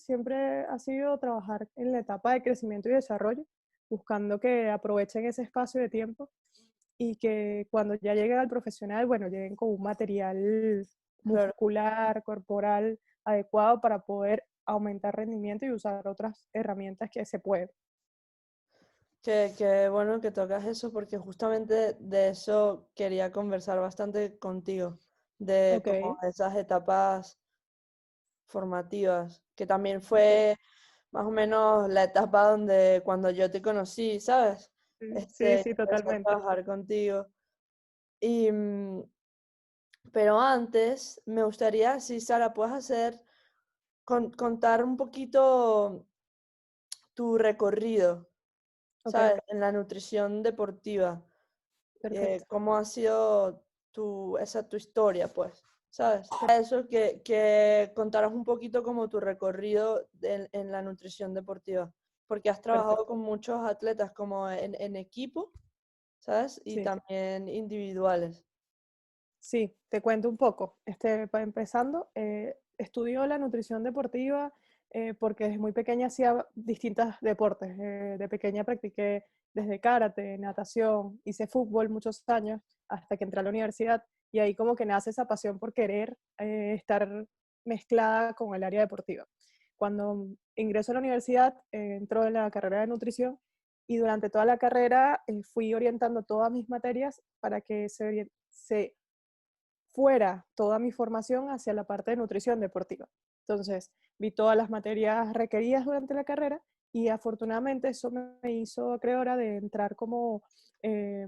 siempre ha sido trabajar en la etapa de crecimiento y desarrollo, buscando que aprovechen ese espacio de tiempo y que cuando ya lleguen al profesional, bueno, lleguen con un material Claro. muscular, corporal adecuado para poder aumentar rendimiento y usar otras herramientas que se pueden. Qué bueno que tocas eso porque justamente de eso quería conversar bastante contigo, de Ok, como esas etapas formativas, que también ok. fue más o menos la etapa donde cuando yo te conocí, ¿sabes? Sí, Este, sí, empecé a totalmente. trabajar contigo. Y, pero antes me gustaría, si Sara, puedes hacer, contar un poquito tu recorrido, Ok, ¿sabes? En la nutrición deportiva. perfecto. Cómo ha sido tu historia, pues, ¿sabes? Eso que contaras un poquito como tu recorrido en la nutrición deportiva, porque has trabajado Perfecto. con muchos atletas como en equipo, ¿sabes? Y Sí, también individuales. sí, te cuento un poco. Empezando, estudio la nutrición deportiva porque desde muy pequeña hacía distintos deportes. De pequeña practiqué desde karate, natación, hice fútbol muchos años hasta que entré a la universidad y ahí como que nace esa pasión por querer estar mezclada con el área deportiva. Cuando ingreso a la universidad, entro en la carrera de nutrición y durante toda la carrera fui orientando todas mis materias para que se fuera toda mi formación hacia la parte de nutrición deportiva. Entonces, vi todas las materias requeridas durante la carrera y afortunadamente eso me hizo acreedora de entrar como eh,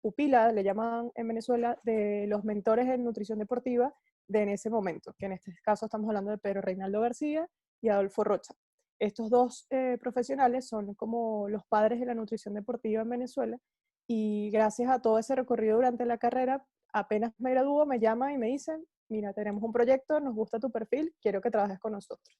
pupila, le llaman en Venezuela, de los mentores en nutrición deportiva de en ese momento, que en este caso estamos hablando de Pedro Reinaldo García y Adolfo Rocha. Estos dos profesionales son como los padres de la nutrición deportiva en Venezuela y gracias a todo ese recorrido durante la carrera apenas me gradúo, me llaman y me dicen, mira, tenemos un proyecto, nos gusta tu perfil, quiero que trabajes con nosotros.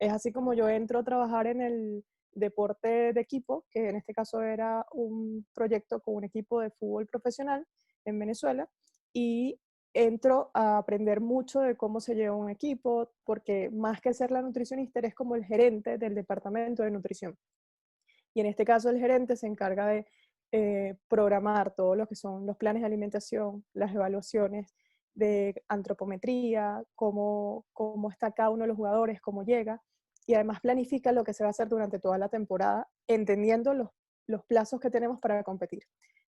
Es así como yo entro a trabajar en el deporte de equipo, que en este caso era un proyecto con un equipo de fútbol profesional en Venezuela, y entro a aprender mucho de cómo se lleva un equipo, porque más que ser la nutricionista, eres como el gerente del departamento de nutrición. Y en este caso el gerente se encarga de programar todo lo que son los planes de alimentación, las evaluaciones de antropometría, cómo está cada uno de los jugadores, cómo llega, y además planifica lo que se va a hacer durante toda la temporada, entendiendo los plazos que tenemos para competir,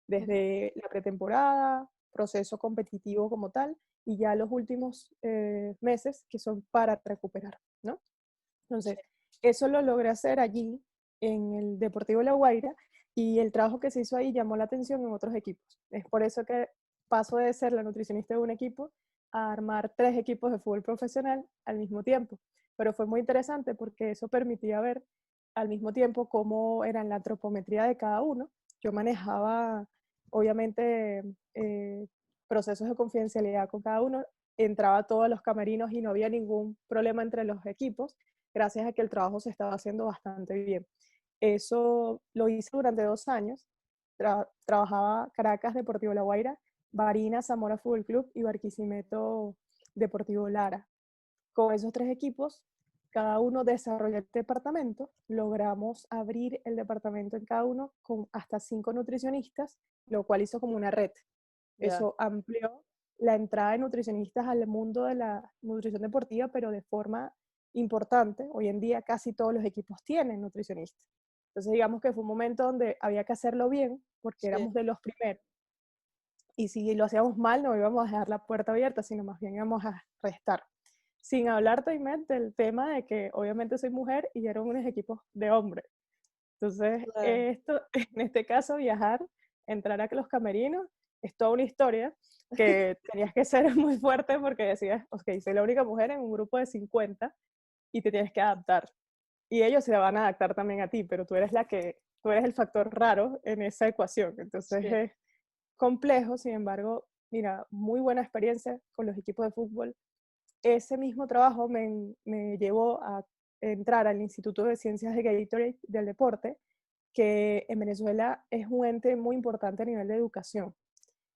desde la pretemporada, proceso competitivo como tal, y ya los últimos meses que son para recuperar, ¿no? Sí. Entonces, eso lo logré hacer allí, en el Deportivo La Guaira, y el trabajo que se hizo ahí llamó la atención en otros equipos. Es por eso que paso de ser la nutricionista de un equipo a armar 3 equipos de fútbol profesional al mismo tiempo. Pero fue muy interesante porque eso permitía ver al mismo tiempo cómo era la antropometría de cada uno. Yo manejaba, obviamente, procesos de confidencialidad con cada uno, entraba a todos los camerinos y no había ningún problema entre los equipos gracias a que el trabajo se estaba haciendo bastante bien. Eso lo hice durante 2 años. Trabajaba Caracas Deportivo La Guaira, Barinas Zamora Fútbol Club y Barquisimeto Deportivo Lara. Con esos 3 equipos, cada uno desarrolló el departamento. Logramos abrir el departamento en cada uno con hasta 5 nutricionistas, lo cual hizo como una red. Ya, Eso amplió la entrada de nutricionistas al mundo de la nutrición deportiva, pero de forma importante. Hoy en día casi todos los equipos tienen nutricionistas. Entonces digamos que fue un momento donde había que hacerlo bien porque sí, éramos de los primeros. Y si lo hacíamos mal no íbamos a dejar la puerta abierta, sino más bien íbamos a restar. Sin hablar, Taimet, del tema de que obviamente soy mujer y eran unos equipos de hombres. Entonces, claro. en este caso, viajar, entrar a los camerinos, es toda una historia que tenías que ser muy fuerte porque decías, ok, soy la única mujer en un grupo de 50 y te tienes que adaptar. Y ellos se van a adaptar también a ti, pero tú eres el factor raro en esa ecuación. Entonces Sí, es complejo, sin embargo, mira, muy buena experiencia con los equipos de fútbol. Ese mismo trabajo me llevó a entrar al Instituto de Ciencias de Gatorade del Deporte, que en Venezuela es un ente muy importante a nivel de educación.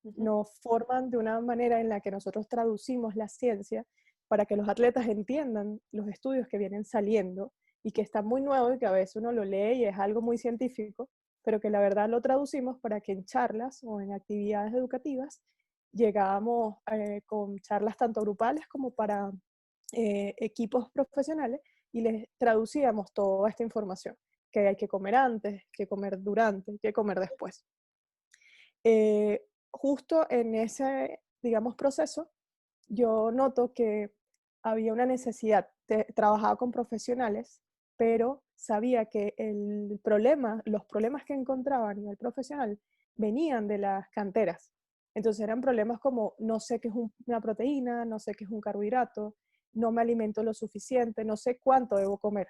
ujú, Nos forman de una manera en la que nosotros traducimos la ciencia para que los atletas entiendan los estudios que vienen saliendo y que están muy nuevos y que a veces uno lo lee y es algo muy científico, pero que la verdad lo traducimos para que en charlas o en actividades educativas llegábamos con charlas tanto grupales como para equipos profesionales y les traducíamos toda esta información, que hay que comer antes, que comer durante, que comer después. Justo en ese, digamos, proceso, yo noto que había una necesidad, trabajaba con profesionales, pero sabía que el problema, los problemas que encontraba a nivel profesional venían de las canteras. Entonces eran problemas como no sé qué es una proteína, no sé qué es un carbohidrato, no me alimento lo suficiente, no sé cuánto debo comer.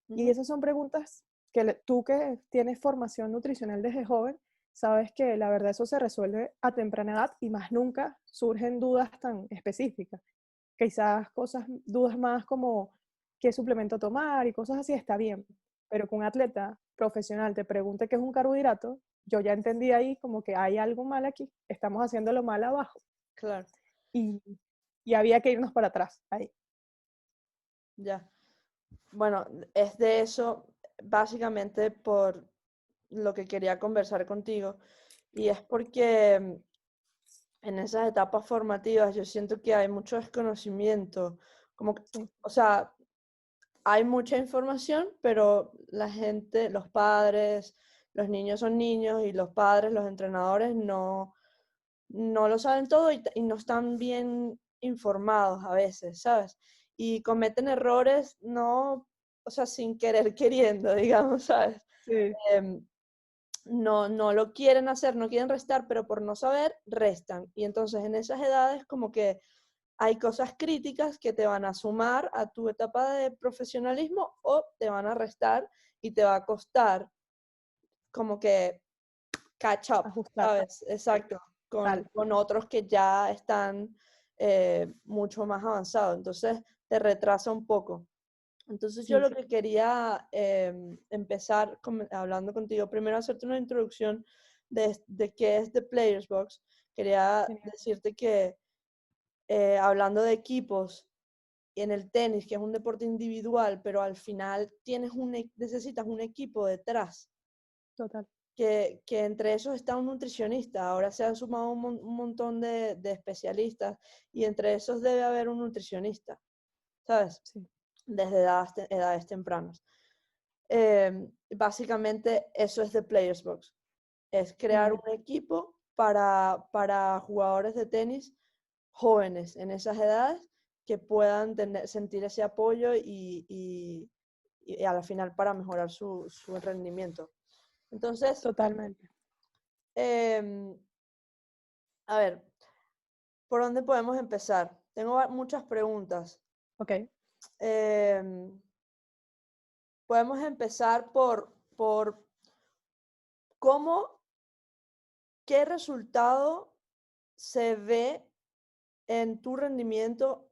Y esas son preguntas que tú que tienes formación nutricional desde joven, sabes que la verdad eso se resuelve a temprana edad y más nunca surgen dudas tan específicas. Quizás dudas más como qué suplemento tomar y cosas así está bien, pero que un atleta profesional te pregunte qué es un carbohidrato, yo ya entendí ahí como que hay algo mal aquí, estamos haciéndolo mal abajo. Claro. Y, y había que irnos para atrás ahí. Ya. Bueno, es de eso básicamente por lo que quería conversar contigo. Y es porque en esas etapas formativas yo siento que hay mucho desconocimiento. Como que, Sí, o sea, hay mucha información, pero la gente, los padres, los niños son niños y los padres, los entrenadores no lo saben todo y no están bien informados a veces, ¿sabes? Y cometen errores no, o sea, sin querer queriendo, digamos, ¿sabes? sí, Em, no lo quieren hacer, no quieren restar, pero por no saber, restan. Y entonces en esas edades como que hay cosas críticas que te van a sumar a tu etapa de profesionalismo o te van a restar y te va a costar como que catch up, ajustar. ¿sabes? Sí, Exacto, total. con otros que ya están mucho más avanzados. Entonces te retrasa un poco. Entonces yo Sí, lo que quería empezar hablando contigo, primero hacerte una introducción de qué es The Players Box. Quería genial. decirte que hablando de equipos, en el tenis, que es un deporte individual, pero al final necesitas un equipo detrás, Total. que entre esos está un nutricionista. Ahora se han sumado un montón de especialistas y entre esos debe haber un nutricionista, ¿sabes? Sí. Desde edades tempranas. Básicamente eso es The Players Box. Es crear Genial. un equipo para jugadores de tenis jóvenes en esas edades que puedan sentir ese apoyo y a la final para mejorar su rendimiento. Entonces, Totalmente. em, a ver, ¿por dónde podemos empezar? Tengo muchas preguntas. Ok. Em, Podemos empezar por cómo, qué resultado se ve en tu rendimiento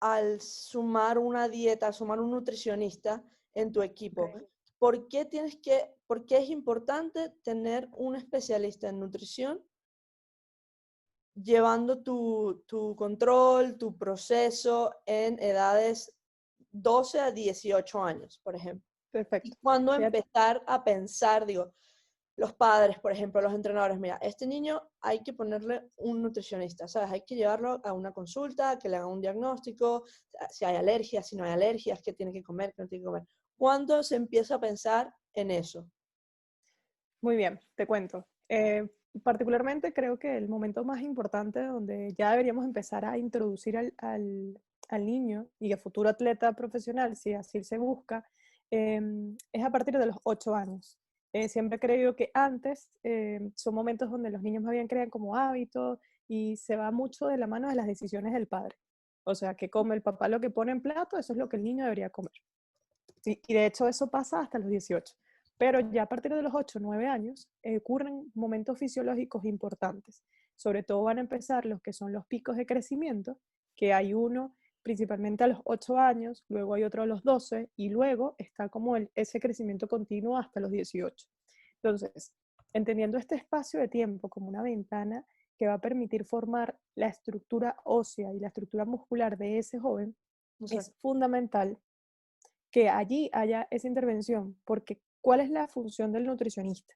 al sumar una dieta, sumar un nutricionista en tu equipo. Ok. ¿Por qué es importante tener un especialista en nutrición llevando tu control, tu proceso en edades 12 a 18 años, por ejemplo? Y Perfecto. cuando Fíjate. empezar a pensar, digo, los padres, por ejemplo, los entrenadores, mira, este niño hay que ponerle un nutricionista, ¿sabes? Hay que llevarlo a una consulta, que le haga un diagnóstico, si hay alergias, si no hay alergias, qué tiene que comer, qué no tiene que comer. ¿Cuándo se empieza a pensar en eso? Muy bien, te cuento. Particularmente creo que el momento más importante donde ya deberíamos empezar a introducir al niño y a futuro atleta profesional, si así se busca, es a partir de los 8 años. Siempre he creído que antes son momentos donde los niños más bien crean como hábitos y se va mucho de la mano de las decisiones del padre. O sea, que come el papá lo que pone en plato, eso es lo que el niño debería comer. Y de hecho eso pasa hasta los 18. Pero ya a partir de los 8 o 9 años ocurren momentos fisiológicos importantes. Sobre todo van a empezar los que son los picos de crecimiento, que hay uno principalmente a los 8 años, luego hay otro a los 12 y luego está como ese crecimiento continuo hasta los 18. Entonces, entendiendo este espacio de tiempo como una ventana que va a permitir formar la estructura ósea y la estructura muscular de ese joven, es Exacto. fundamental que allí haya esa intervención, porque ¿cuál es la función del nutricionista?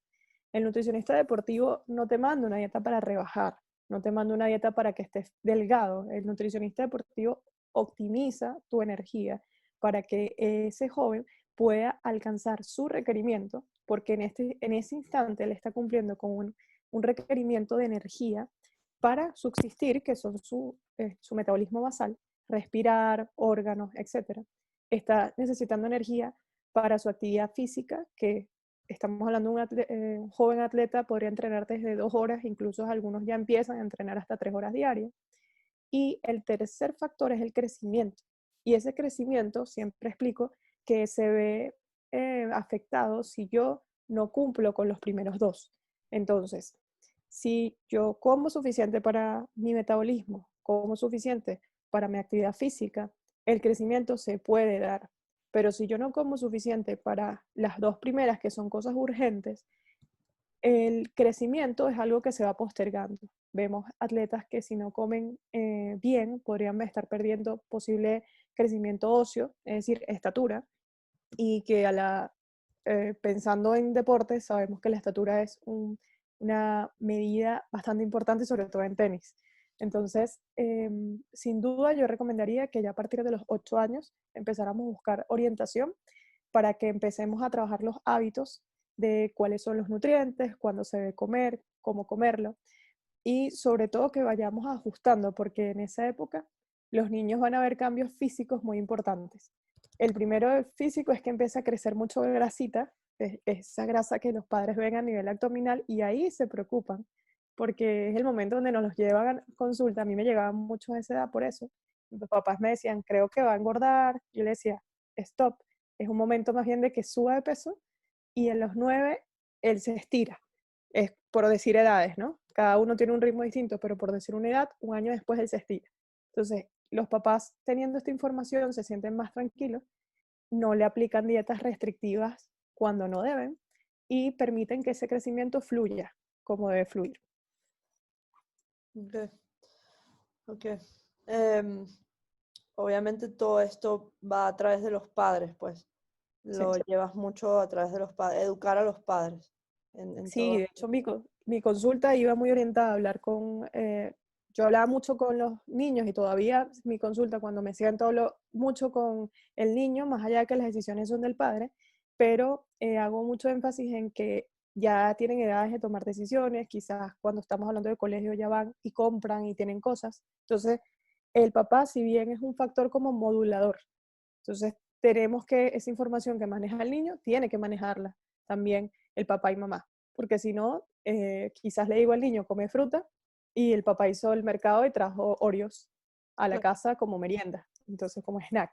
El nutricionista deportivo no te manda una dieta para rebajar, no te manda una dieta para que estés delgado. El nutricionista deportivo optimiza tu energía para que ese joven pueda alcanzar su requerimiento, porque en ese instante él está cumpliendo con un requerimiento de energía para subsistir, que son su metabolismo basal, respirar, órganos, etcétera. Está necesitando energía para su actividad física, que estamos hablando de un joven atleta, podría entrenar desde 2 horas, incluso algunos ya empiezan a entrenar hasta 3 horas diarias. Y el tercer factor es el crecimiento. Y ese crecimiento, siempre explico, que se ve afectado si yo no cumplo con los primeros dos. Entonces, si yo como suficiente para mi metabolismo, como suficiente para mi actividad física, el crecimiento se puede dar. Pero si yo no como suficiente para las dos primeras, que son cosas urgentes, el crecimiento es algo que se va postergando. Vemos atletas que si no comen bien podrían estar perdiendo posible crecimiento óseo, es decir, estatura, y que pensando en deportes sabemos que la estatura es una medida bastante importante, sobre todo en tenis. Entonces, sin duda yo recomendaría que ya a partir de los 8 años empezáramos a buscar orientación para que empecemos a trabajar los hábitos de cuáles son los nutrientes, cuándo se debe comer, cómo comerlo, y sobre todo que vayamos ajustando, porque en esa época los niños van a ver cambios físicos muy importantes. El primero físico es que empieza a crecer mucho de grasita, esa grasa que los padres ven a nivel abdominal, y ahí se preocupan, porque es el momento donde nos los llevan a consulta. A mí me llegaban muchos a esa edad por eso. Los papás me decían, creo que va a engordar. Yo le decía, stop, es un momento más bien de que suba de peso, y en los 9 él se estira. Es por decir edades, ¿no? Cada uno tiene un ritmo distinto, pero por decir una edad, un año después él se estira. Entonces, los papás teniendo esta información se sienten más tranquilos, no le aplican dietas restrictivas cuando no deben y permiten que ese crecimiento fluya como debe fluir. Ok, ok. Em, Obviamente todo esto va a través de los padres, pues. Sí. Lo llevas mucho a través de los padres, educar a los padres en Sí, todo. de hecho mi consulta iba muy orientada a hablar yo hablaba mucho con los niños y todavía mi consulta cuando me siento hablo mucho con el niño, más allá de que las decisiones son del padre, pero hago mucho énfasis en que ya tienen edades de tomar decisiones, quizás cuando estamos hablando de colegio ya van y compran y tienen cosas. Entonces, el papá, si bien es un factor como modulador, entonces tenemos que esa información que maneja el niño, tiene que manejarla también el papá y mamá, porque si no, quizás le digo al niño, come fruta, y el papá hizo el mercado y trajo Oreos a la Claro. casa como merienda, entonces como snack.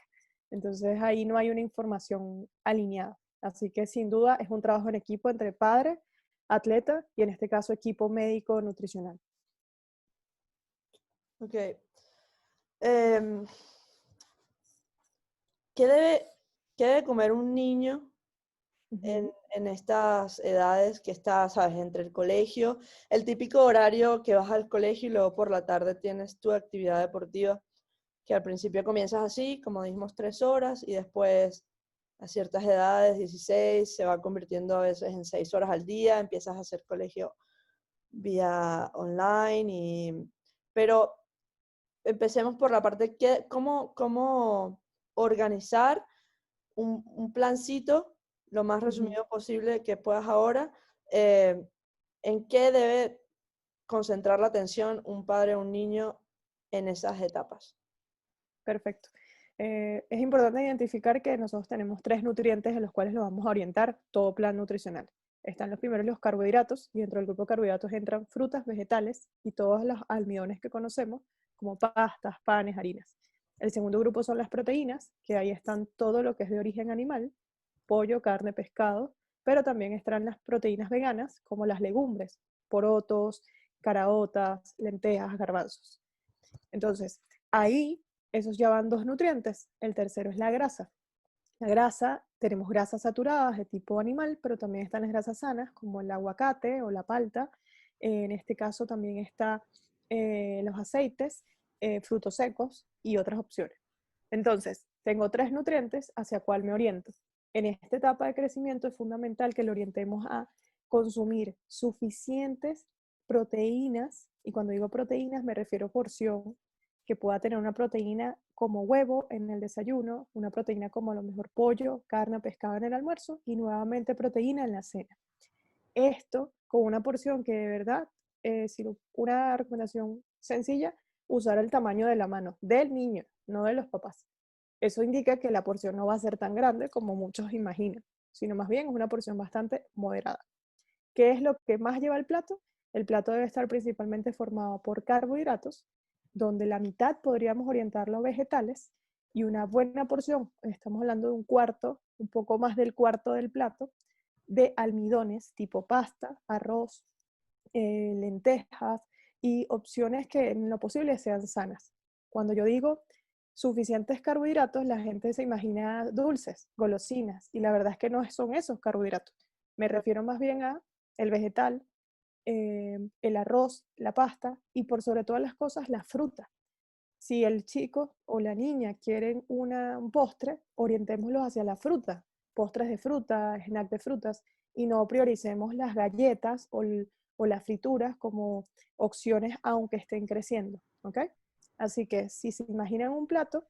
Entonces ahí no hay una información alineada. Así que sin duda es un trabajo en equipo entre padre, atleta y en este caso equipo médico nutricional. Ok. Em, ¿Qué debe, qué debe comer un niño Ujú. en estas edades que está, sabes, entre el colegio, el típico horario que vas al colegio y luego por la tarde tienes tu actividad deportiva, que al principio comienzas así, como dijimos, 3 horas y después a ciertas edades, 16, se va convirtiendo a veces en 6 horas al día, empiezas a hacer colegio vía online, pero empecemos por la parte que, cómo organizar un plancito lo más Ujú. resumido posible que puedas ahora, eh, en qué debe concentrar la atención un padre o un niño en esas etapas. Perfecto. Es importante identificar que nosotros tenemos 3 nutrientes en los cuales nos vamos a orientar todo plan nutricional. Están los primeros los carbohidratos, y dentro del grupo de carbohidratos entran frutas, vegetales y todos los almidones que conocemos, como pastas, panes, harinas. El segundo grupo son las proteínas, que ahí están todo lo que es de origen animal, pollo, carne, pescado, pero también están las proteínas veganas, como las legumbres, porotos, caraotas, lentejas, garbanzos. Entonces, ahí esos ya van 2 nutrientes. El tercero es la grasa. La grasa, tenemos grasas saturadas de tipo animal, pero también están las grasas sanas, como el aguacate o la palta, En este caso también está los aceites, frutos secos y otras opciones. Entonces, tengo 3 nutrientes hacia cuál me oriento. En esta etapa de crecimiento es fundamental que lo orientemos a consumir suficientes proteínas, y cuando digo proteínas me refiero a porción, que pueda tener una proteína como huevo en el desayuno, una proteína como a lo mejor pollo, carne, pescado en el almuerzo y nuevamente proteína en la cena. Esto con una porción que de verdad, una recomendación sencilla, usar el tamaño de la mano del niño, no de los papás. Eso indica que la porción no va a ser tan grande como muchos imaginan, sino más bien es una porción bastante moderada. ¿Qué es lo que más lleva el plato? El plato debe estar principalmente formado por carbohidratos, donde la mitad podríamos orientarlo a vegetales y una buena porción, estamos hablando de un cuarto, un poco más del cuarto del plato, de almidones tipo pasta, arroz, lentejas y opciones que en lo posible sean sanas. Cuando yo digo suficientes carbohidratos, la gente se imagina dulces, golosinas, y la verdad es que no son esos carbohidratos. Me refiero más bien a el vegetal, el arroz, la pasta y por sobre todas las cosas la fruta. Si el chico o la niña quieren un postre, orientémoslos hacia la fruta, postres de fruta, snack de frutas, y no prioricemos las galletas o las frituras como opciones aunque estén creciendo, ¿ok? Así que si se imaginan un plato,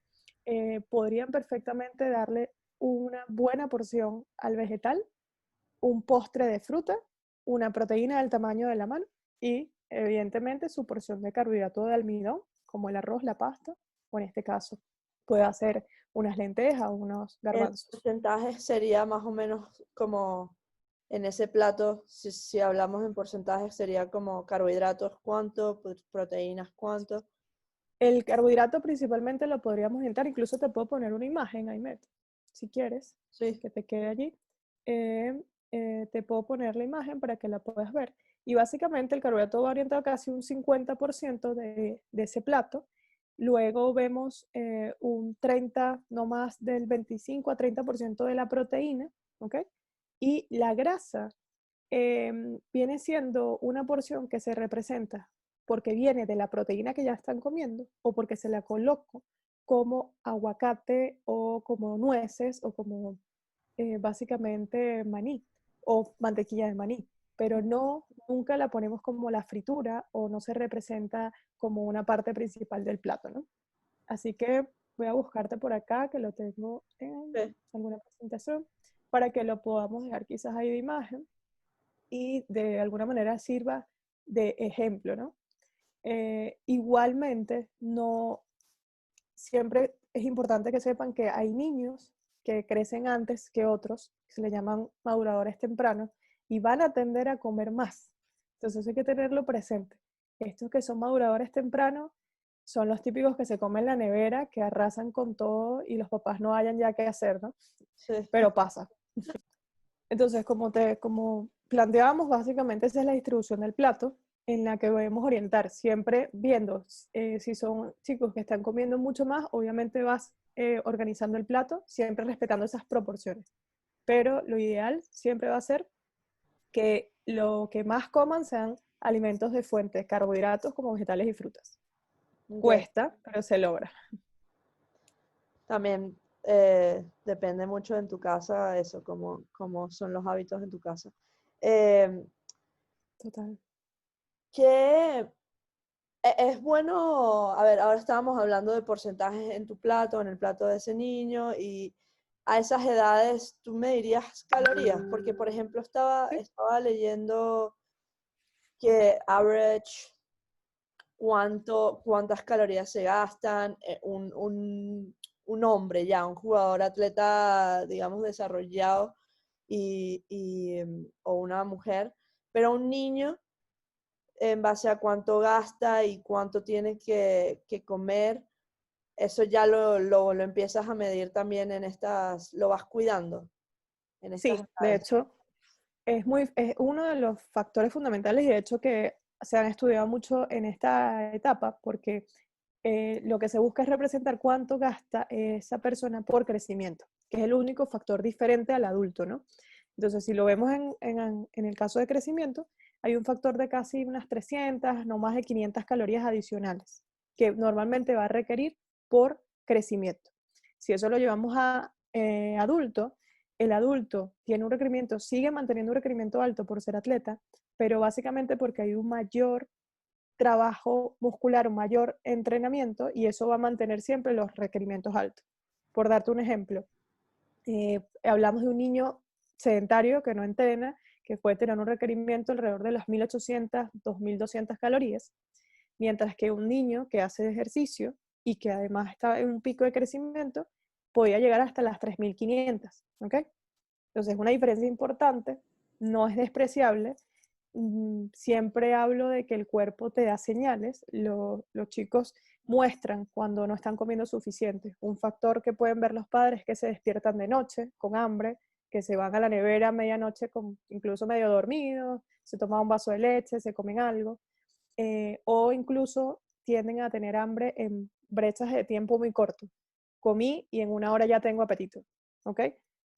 podrían perfectamente darle una buena porción al vegetal, un postre de fruta, una proteína del tamaño de la mano y evidentemente su porción de carbohidrato de almidón, como el arroz, la pasta, o en este caso puede hacer unas lentejas o unos El garbanzos. porcentaje sería más o menos como en ese plato, si hablamos en porcentajes, sería como carbohidratos cuánto, proteínas cuánto. El carbohidrato principalmente lo podríamos orientar, incluso te puedo poner una imagen, Aimet, si quieres, Sí, que te quede allí. Te puedo poner la imagen para que la puedas ver. Y básicamente el carbohidrato va orientado casi un 50% de ese plato. Luego vemos un 30, no más del 25 a 30% de la proteína, ¿ok? Y la grasa viene siendo una porción que se representa porque viene de la proteína que ya están comiendo o porque se la coloco como aguacate o como nueces o como básicamente maní o mantequilla de maní, pero no, nunca la ponemos como la fritura o no se representa como una parte principal del plato, ¿no? Así que voy a buscarte por acá, que lo tengo en sí. alguna presentación, para que lo podamos dejar quizás ahí de imagen y de alguna manera sirva de ejemplo, ¿no? Igualmente, no siempre es importante que sepan que hay niños que crecen antes que otros, se le llaman maduradores tempranos, y van a tender a comer más. Entonces hay que tenerlo presente. Estos que son maduradores tempranos son los típicos que se comen en la nevera, que arrasan con todo y los papás no hayan ya qué hacer, ¿no? Sí. Pero pasa. Entonces, como planteábamos, básicamente esa es la distribución del plato en la que debemos orientar, siempre viendo si son chicos que están comiendo mucho más, obviamente vas organizando el plato, siempre respetando esas proporciones. Pero lo ideal siempre va a ser que lo que más coman sean alimentos de fuente, carbohidratos como vegetales y frutas. Okay. Cuesta, pero se logra. También depende mucho en tu casa eso, cómo son los hábitos en tu casa. Eh, Total. ¿Qué es bueno? A ver, ahora estábamos hablando de porcentajes en tu plato, en el plato de ese niño, y a esas edades, ¿tú me dirías calorías? Porque, por ejemplo, ¿Sí? estaba leyendo que average cuántas calorías se gastan un hombre ya, un jugador atleta, digamos, desarrollado o una mujer, pero un niño en base a cuánto gasta y cuánto tiene que comer, eso ya lo empiezas a medir también lo vas cuidando en estas Sí, de edades. hecho, es uno de los factores fundamentales y de hecho que se han estudiado mucho en esta etapa porque lo que se busca es representar cuánto gasta esa persona por crecimiento, que es el único factor diferente al adulto, ¿no? Entonces, si lo vemos en el caso de crecimiento, hay un factor de casi unas 300, no más de 500 calorías adicionales, que normalmente va a requerir por crecimiento. Si eso lo llevamos a adulto, el adulto tiene un requerimiento, sigue manteniendo un requerimiento alto por ser atleta, pero básicamente porque hay un mayor trabajo muscular, un mayor entrenamiento, y eso va a mantener siempre los requerimientos altos. Por darte un ejemplo, hablamos de un niño sedentario que no entrena, que puede tener un requerimiento alrededor de las 1800, 2200 calorías, mientras que un niño que hace ejercicio y que además está en un pico de crecimiento, podía llegar hasta las 3500, ¿ok? Entonces, es una diferencia importante, no es despreciable. Siempre hablo de que el cuerpo te da señales. Los chicos muestran cuando no están comiendo suficiente. Un factor que pueden ver los padres es que se despiertan de noche con hambre, que se van a la nevera a medianoche incluso medio dormidos, se toman un vaso de leche, se comen algo, o incluso tienden a tener hambre en brechas de tiempo muy corto. Comí y en una hora ya tengo apetito, ¿ok?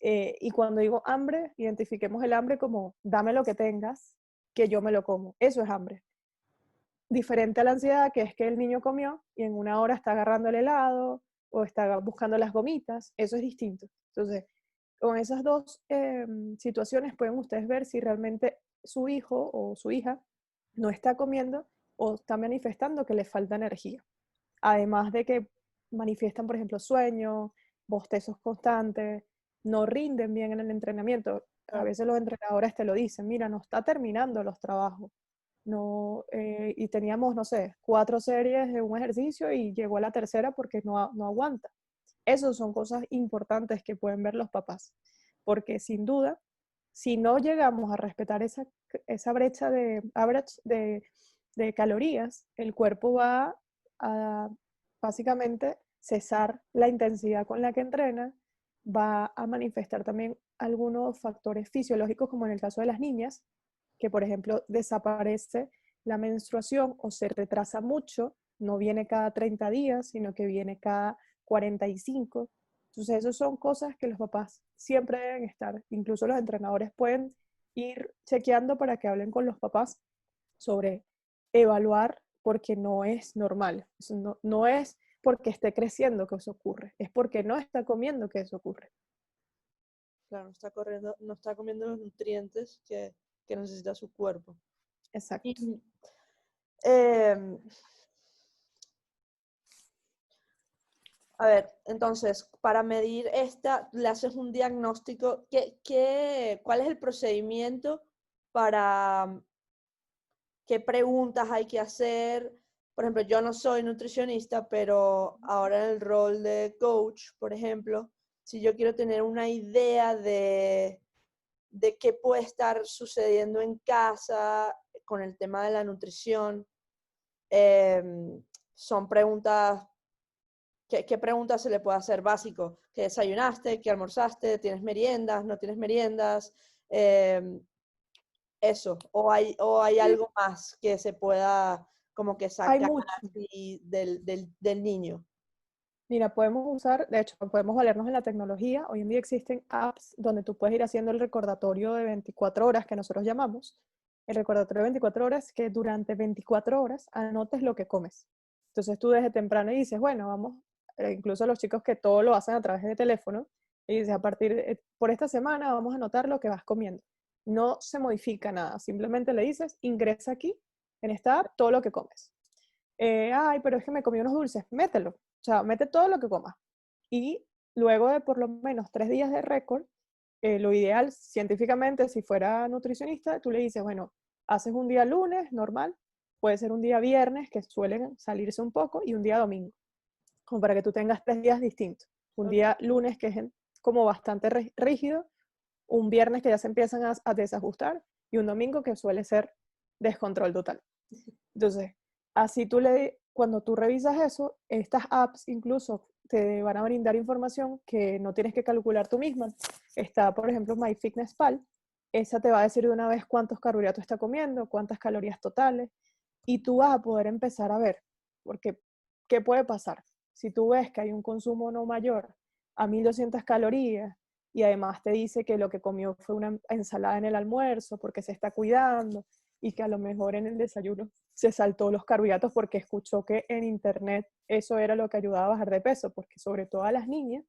Y cuando digo hambre, identifiquemos el hambre como dame lo que tengas, que yo me lo como. Eso es hambre. Diferente a la ansiedad, que es que el niño comió y en una hora está agarrando el helado o está buscando las gomitas. Eso es distinto. Entonces, con esas dos situaciones pueden ustedes ver si realmente su hijo o su hija no está comiendo o está manifestando que le falta energía. Además de que manifiestan, por ejemplo, sueño, bostezos constantes, no rinden bien en el entrenamiento. A veces los entrenadores te lo dicen, mira, no está terminando los trabajos. No, y teníamos, no sé, 4 series de un ejercicio y llegó a la tercera porque no aguanta. Esas son cosas importantes que pueden ver los papás, porque sin duda, si no llegamos a respetar esa brecha de average de calorías, el cuerpo va a básicamente cesar la intensidad con la que entrena, va a manifestar también algunos factores fisiológicos, como en el caso de las niñas, que por ejemplo desaparece la menstruación o se retrasa mucho, no viene cada 30 días, sino que viene cada 45. Entonces, esas son cosas que los papás siempre deben estar. Incluso los entrenadores pueden ir chequeando para que hablen con los papás sobre evaluar, porque no es normal. No es porque esté creciendo que eso ocurre, es porque no está comiendo que eso ocurre. Claro, no está comiendo los nutrientes que necesita su cuerpo. Exacto. Y, a ver, entonces, para medir le haces un diagnóstico. ¿Cuál es el procedimiento para qué preguntas hay que hacer? Por ejemplo, yo no soy nutricionista, pero ahora en el rol de coach, por ejemplo, si yo quiero tener una idea de qué puede estar sucediendo en casa con el tema de la nutrición, son preguntas. ¿Qué preguntas se le puede hacer básico? ¿Qué desayunaste? ¿Qué almorzaste? ¿Tienes meriendas? ¿No tienes meriendas? Eso. ¿O hay algo más que se pueda como que Hay sacar mucho. así del niño? Mira, podemos usar, de hecho, podemos valernos en la tecnología. Hoy en día existen apps donde tú puedes ir haciendo el recordatorio de 24 horas que nosotros llamamos. El recordatorio de 24 horas, que durante 24 horas anotes lo que comes. Entonces tú desde temprano y dices, bueno, vamos, incluso los chicos que todo lo hacen a través de teléfono, y dices, por esta semana vamos a anotar lo que vas comiendo. No se modifica nada, simplemente le dices, ingresa aquí, en esta app, todo lo que comes. Ay, pero es que me comí unos dulces, mételo. O sea, mete todo lo que comas. Y luego de por lo menos 3 días de récord, lo ideal científicamente, si fuera nutricionista, tú le dices, bueno, haces un día lunes normal, puede ser un día viernes, que suelen salirse un poco, y un día domingo, como para que tú tengas 3 días distintos. Un Okay. día lunes que es como bastante rígido, un viernes que ya se empiezan a desajustar, y un domingo que suele ser descontrol total. Entonces, así cuando tú revisas eso, estas apps incluso te van a brindar información que no tienes que calcular tú misma. Está, por ejemplo, MyFitnessPal. Esa te va a decir de una vez cuántos carbohidratos está comiendo, cuántas calorías totales, y tú vas a poder empezar a ver, porque ¿qué puede pasar? Si tú ves que hay un consumo no mayor a 1200 calorías y además te dice que lo que comió fue una ensalada en el almuerzo porque se está cuidando, y que a lo mejor en el desayuno se saltó los carbohidratos porque escuchó que en internet eso era lo que ayudaba a bajar de peso, porque sobre todo a las niñas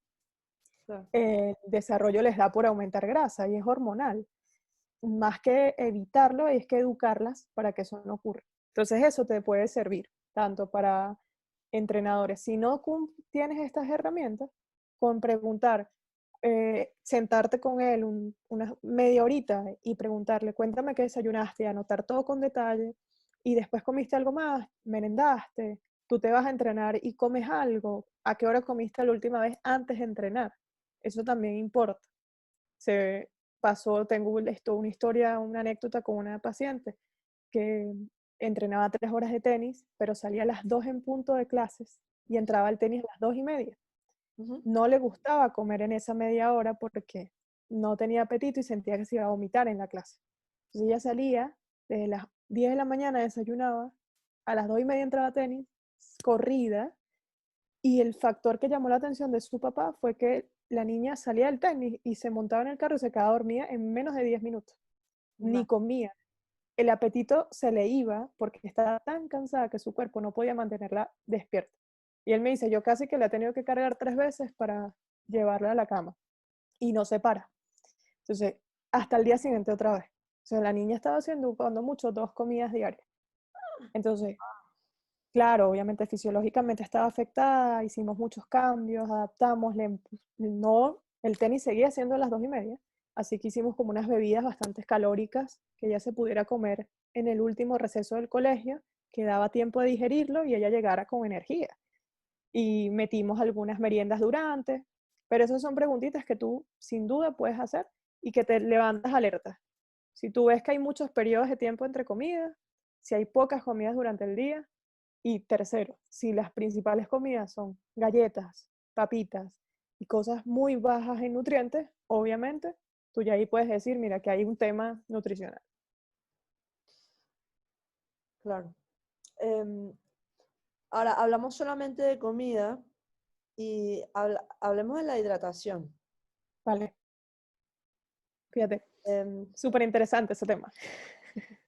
Claro. el desarrollo les da por aumentar grasa y es hormonal. Más que evitarlo, es que educarlas para que eso no ocurra. Entonces eso te puede servir tanto para entrenadores. Si no tienes estas herramientas, con preguntar, sentarte con él una media horita y preguntarle, cuéntame qué desayunaste, y anotar todo con detalle, y después comiste algo más, merendaste, tú te vas a entrenar y comes algo, ¿a qué hora comiste la última vez antes de entrenar? Eso también importa. Se pasó, tengo esto, una historia, una anécdota con una paciente que entrenaba 3 horas de tenis, pero salía a las 2 en punto de clases y entraba al tenis a las 2:30. Ujú. No le gustaba comer en esa media hora porque no tenía apetito y sentía que se iba a vomitar en la clase. Entonces ella salía, desde las 10 de la mañana desayunaba, a las 2:30 entraba a tenis, corrida, y el factor que llamó la atención de su papá fue que la niña salía del tenis y se montaba en el carro y se quedaba dormida en menos de 10 minutos. Ni comía. El apetito se le iba porque estaba tan cansada que su cuerpo no podía mantenerla despierta. Y él me dice, yo casi que la he tenido que cargar 3 veces para llevarla a la cama. Y no se para. Entonces, hasta el día siguiente otra vez. O sea, la niña estaba haciendo, cuando mucho, 2 comidas diarias. Entonces, claro, obviamente fisiológicamente estaba afectada, hicimos muchos cambios, adaptamos, no, el tenis seguía siendo a las 2:30, así que hicimos como unas bebidas bastante calóricas que ella se pudiera comer en el último receso del colegio, que daba tiempo de digerirlo y ella llegara con energía. Y metimos algunas meriendas durante, pero esas son preguntitas que tú sin duda puedes hacer y que te levantas alerta. Si tú ves que hay muchos periodos de tiempo entre comidas, si hay pocas comidas durante el día, y tercero, si las principales comidas son galletas, papitas y cosas muy bajas en nutrientes, obviamente, tú ya ahí puedes decir, mira, que hay un tema nutricional. Claro. Em, Ahora, hablamos solamente de comida y hablemos de la hidratación. Vale, fíjate, Em, súper interesante ese tema.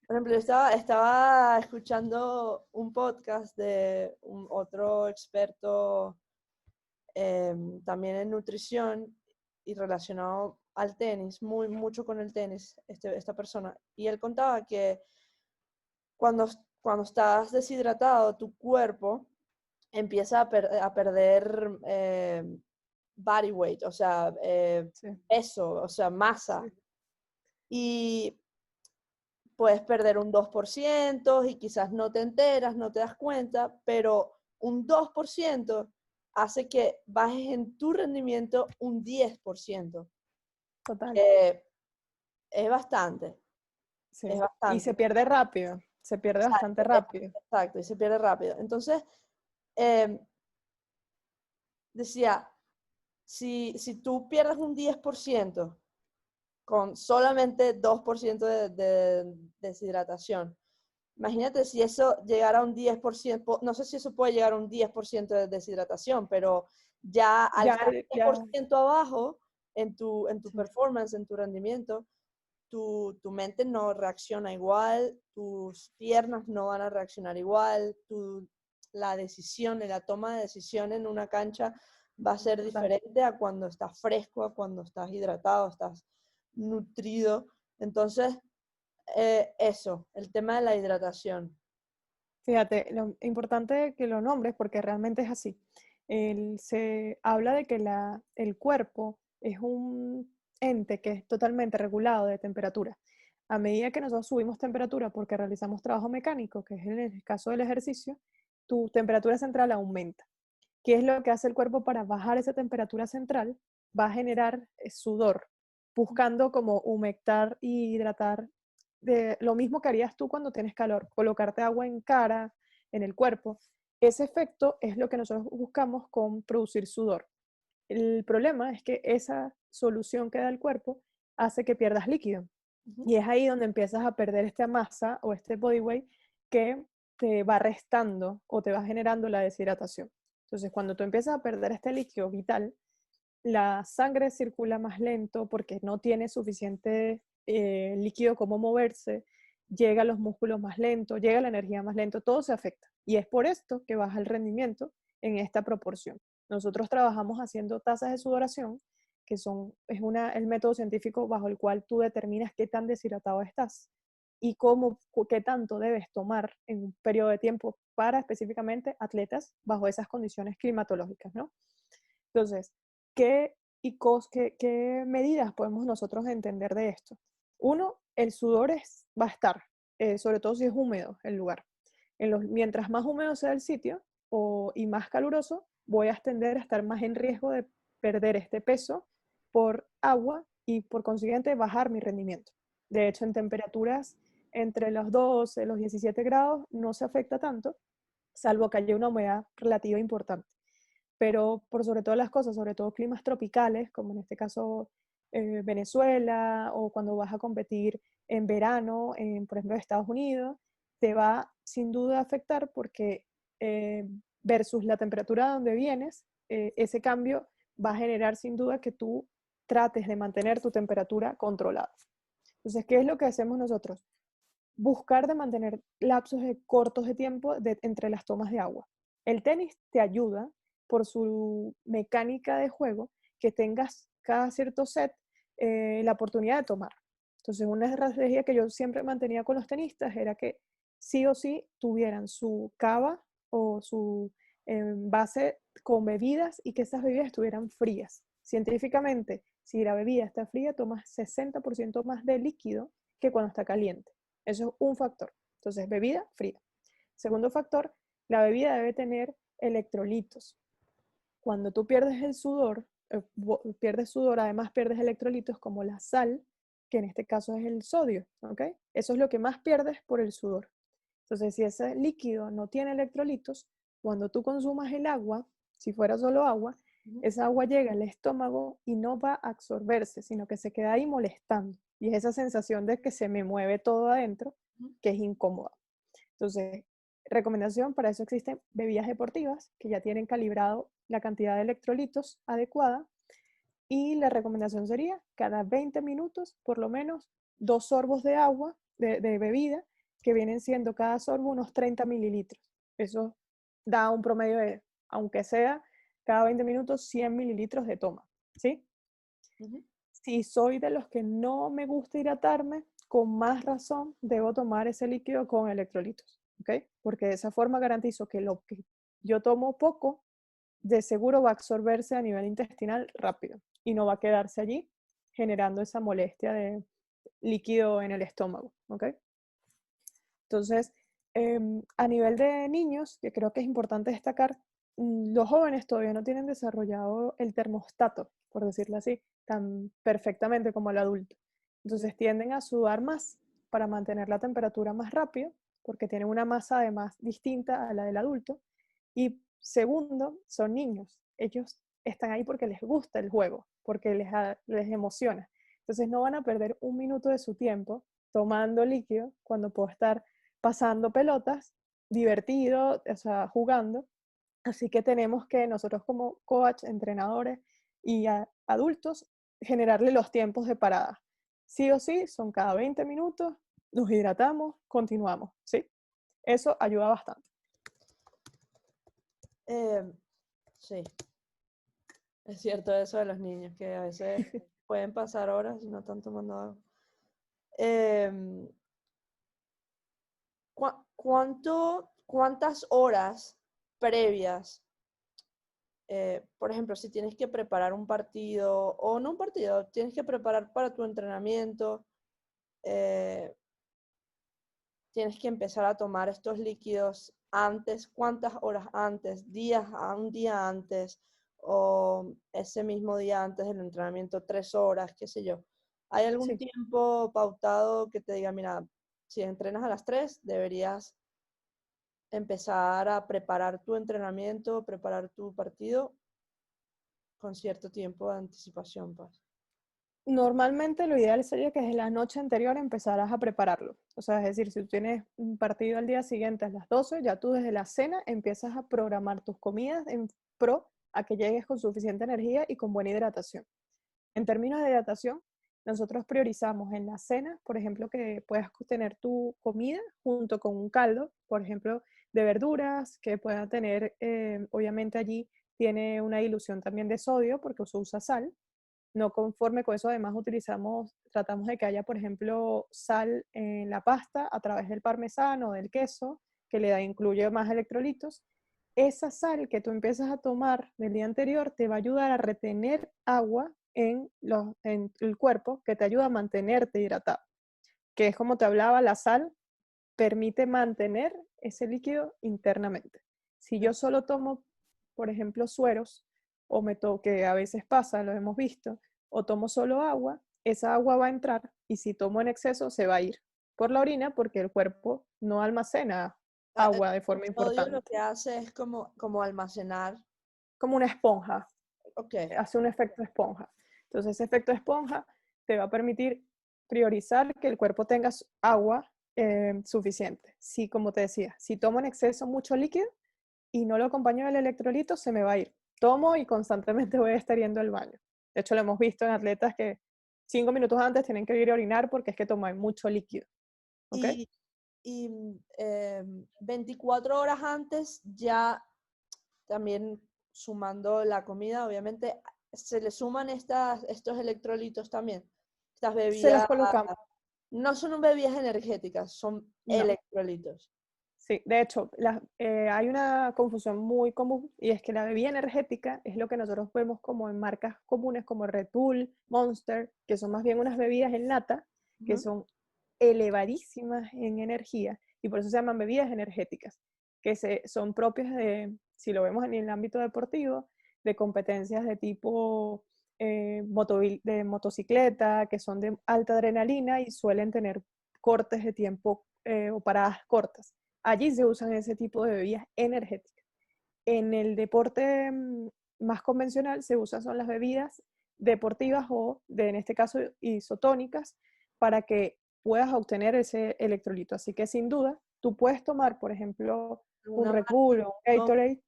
por ejemplo, yo estaba escuchando un podcast de otro experto también en nutrición y relacionado al tenis, mucho con el tenis, esta persona. Y él contaba que cuando, cuando estás deshidratado, tu cuerpo empieza a perder body weight, o sea, Sí, peso, o sea, masa. sí, Y puedes perder un 2% y quizás no te enteras, no te das cuenta, pero un 2% hace que bajes en tu rendimiento un 10%, total. que es bastante, es Sí. Y se bastante. pierde rápido, se pierde bastante Exacto, rápido. exacto, y se pierde rápido. Entonces, eh, decía, si tú pierdes un 10% con solamente 2% de deshidratación, imagínate si eso llegara a un 10%, no sé si eso puede llegar a un 10% de deshidratación, pero ya al Ya, estar ya, 10% abajo en tu sí, performance, en tu rendimiento, tu mente no reacciona igual, tus piernas no van a reaccionar igual, la decisión, la toma de decisión en una cancha va a ser total. diferente a cuando estás fresco, a cuando estás hidratado, estás nutrido. Entonces, eso, el tema de la hidratación. Fíjate, lo importante que lo nombres porque realmente es así. Se habla de que el cuerpo es un ente que es totalmente regulado de temperatura. A medida que nosotros subimos temperatura porque realizamos trabajo mecánico, que es en el caso del ejercicio, tu temperatura central aumenta. ¿Qué es lo que hace el cuerpo para bajar esa temperatura central? Va a generar sudor, buscando como humectar y hidratar de lo mismo que harías tú cuando tienes calor, colocarte agua en cara, en el cuerpo. Ese efecto es lo que nosotros buscamos con producir sudor. El problema es que esa solución que da el cuerpo hace que pierdas líquido. Ujú. Y es ahí donde empiezas a perder esta masa o este body weight que te va restando o te va generando la deshidratación. Entonces, cuando tú empiezas a perder este líquido vital, la sangre circula más lento porque no tiene suficiente líquido como moverse, llega a los músculos más lento, llega la energía más lento, todo se afecta. Y es por esto que baja el rendimiento en esta proporción. Nosotros trabajamos haciendo tasas de sudoración, que el método científico bajo el cual tú determinas qué tan deshidratado estás y qué tanto debes tomar en un periodo de tiempo para específicamente atletas bajo esas condiciones climatológicas, ¿no? Entonces, ¿qué medidas podemos nosotros entender de esto? Uno, el sudor va a estar, sobre todo si es húmedo el lugar. Mientras más húmedo sea el sitio y más caluroso, voy a tender a estar más en riesgo de perder este peso por agua y por consiguiente bajar mi rendimiento. De hecho, en temperaturas entre los 12 y los 17 grados no se afecta tanto, salvo que haya una humedad relativa importante. Pero por sobre todas las cosas, sobre todo climas tropicales, como en este caso Venezuela, o cuando vas a competir en verano, por ejemplo, en Estados Unidos, te va sin duda a afectar porque versus la temperatura de donde vienes, ese cambio va a generar sin duda que tú trates de mantener tu temperatura controlada. Entonces, ¿qué es lo que hacemos nosotros? Buscar de mantener lapsos cortos de tiempo entre las tomas de agua. El tenis te ayuda por su mecánica de juego que tengas cada cierto set la oportunidad de tomar. Entonces, una estrategia que yo siempre mantenía con los tenistas era que sí o sí tuvieran su cava o su base con bebidas y que esas bebidas estuvieran frías. Científicamente, si la bebida está fría, tomas 60% más de líquido que cuando está caliente. Eso es un factor. Entonces, bebida fría. Segundo factor, la bebida debe tener electrolitos. Cuando tú pierdes el sudor, además pierdes electrolitos como la sal, que en este caso es el sodio, ¿ok? Eso es lo que más pierdes por el sudor. Entonces, si ese líquido no tiene electrolitos, cuando tú consumas el agua, si fuera solo agua, esa agua llega al estómago y no va a absorberse, sino que se queda ahí molestando. Y es esa sensación de que se me mueve todo adentro, que es incómoda. Entonces, recomendación, para eso existen bebidas deportivas que ya tienen calibrado la cantidad de electrolitos adecuada. Y la recomendación sería cada 20 minutos, por lo menos, 2 sorbos de agua, de bebida, que vienen siendo cada sorbo unos 30 mililitros. Eso da un promedio de, aunque sea cada 20 minutos, 100 mililitros de toma, ¿sí? Si soy de los que no me gusta hidratarme, con más razón debo tomar ese líquido con electrolitos, ¿ok? Porque de esa forma garantizo que lo que yo tomo poco, de seguro va a absorberse a nivel intestinal rápido y no va a quedarse allí generando esa molestia de líquido en el estómago, ¿ok? Entonces, a nivel de niños, que creo que es importante destacar, los jóvenes todavía no tienen desarrollado el termostato, por decirlo así, tan perfectamente como el adulto. Entonces tienden a sudar más para mantener la temperatura más rápido, porque tienen una masa además distinta a la del adulto. Y segundo, son niños. Ellos están ahí porque les gusta el juego, porque les emociona. Entonces no van a perder un minuto de su tiempo tomando líquido cuando puedo estar pasando pelotas, divertido, o sea, jugando. Así que tenemos que nosotros como coach, entrenadores y adultos, generarle los tiempos de parada. Sí o sí, son cada 20 minutos, nos hidratamos, continuamos, ¿sí? Eso ayuda bastante. Sí, es cierto eso de los niños, que a veces pueden pasar horas y no están tomando agua. ¿Cuántas horas previas, por ejemplo, si tienes que preparar un partido, o no un partido, tienes que preparar para tu entrenamiento, tienes que empezar a tomar estos líquidos antes? ¿Cuántas horas antes? ¿Un día antes? ¿O ese mismo día antes del entrenamiento, 3 horas, qué sé yo? ¿Hay algún Sí. tiempo pautado que te diga, mira, si entrenas a las 3, deberías empezar a preparar tu entrenamiento, preparar tu partido con cierto tiempo de anticipación, pues? Normalmente lo ideal sería que desde la noche anterior empezaras a prepararlo. O sea, es decir, si tú tienes un partido al día siguiente a las 12, ya tú desde la cena empiezas a programar tus comidas en pro a que llegues con suficiente energía y con buena hidratación. En términos de hidratación, nosotros priorizamos en la cena, por ejemplo, que puedas tener tu comida junto con un caldo, por ejemplo, de verduras, que pueda tener, obviamente allí tiene una dilución también de sodio porque se usa sal. No conforme con eso, además tratamos de que haya, por ejemplo, sal en la pasta a través del parmesano o del queso, que incluye más electrolitos. Esa sal que tú empiezas a tomar del día anterior te va a ayudar a retener agua en el cuerpo, que te ayuda a mantenerte hidratado. Que es como te hablaba, la sal permite mantener ese líquido internamente. Si yo solo tomo, por ejemplo, sueros, que a veces pasa, lo hemos visto, o tomo solo agua, esa agua va a entrar y si tomo en exceso se va a ir por la orina porque el cuerpo no almacena El agua de forma sodio lo importante. que hace es como almacenar. Como una esponja, Ok. hace un efecto esponja. Entonces ese efecto esponja te va a permitir priorizar que el cuerpo tenga agua suficiente. Si, como te decía, si tomo en exceso mucho líquido y no lo acompaño del electrolito, se me va a ir. Tomo y constantemente voy a estar yendo al baño. De hecho, lo hemos visto en atletas que 5 minutos antes tienen que ir a orinar porque es que toman mucho líquido. ¿Ok? Y, y 24 horas antes ya también sumando la comida, obviamente, se le suman estos electrolitos también. Estas Se las bebidas, colocamos. no son bebidas energéticas, son No. electrolitos. Sí, de hecho, hay una confusión muy común y es que la bebida energética es lo que nosotros vemos como en marcas comunes como Red Bull, Monster, que son más bien unas bebidas en lata que Ujú. son elevadísimas en energía y por eso se llaman bebidas energéticas, que son propias de, si lo vemos en el ámbito deportivo, de competencias de tipo de motocicleta, que son de alta adrenalina y suelen tener cortes de tiempo o paradas cortas. Allí se usan ese tipo de bebidas energéticas. En el deporte más convencional se usan son las bebidas deportivas en este caso, isotónicas, para que puedas obtener ese electrolito. Así que sin duda, tú puedes tomar, por ejemplo, un Una Red marca, Bull o un no, Gatorade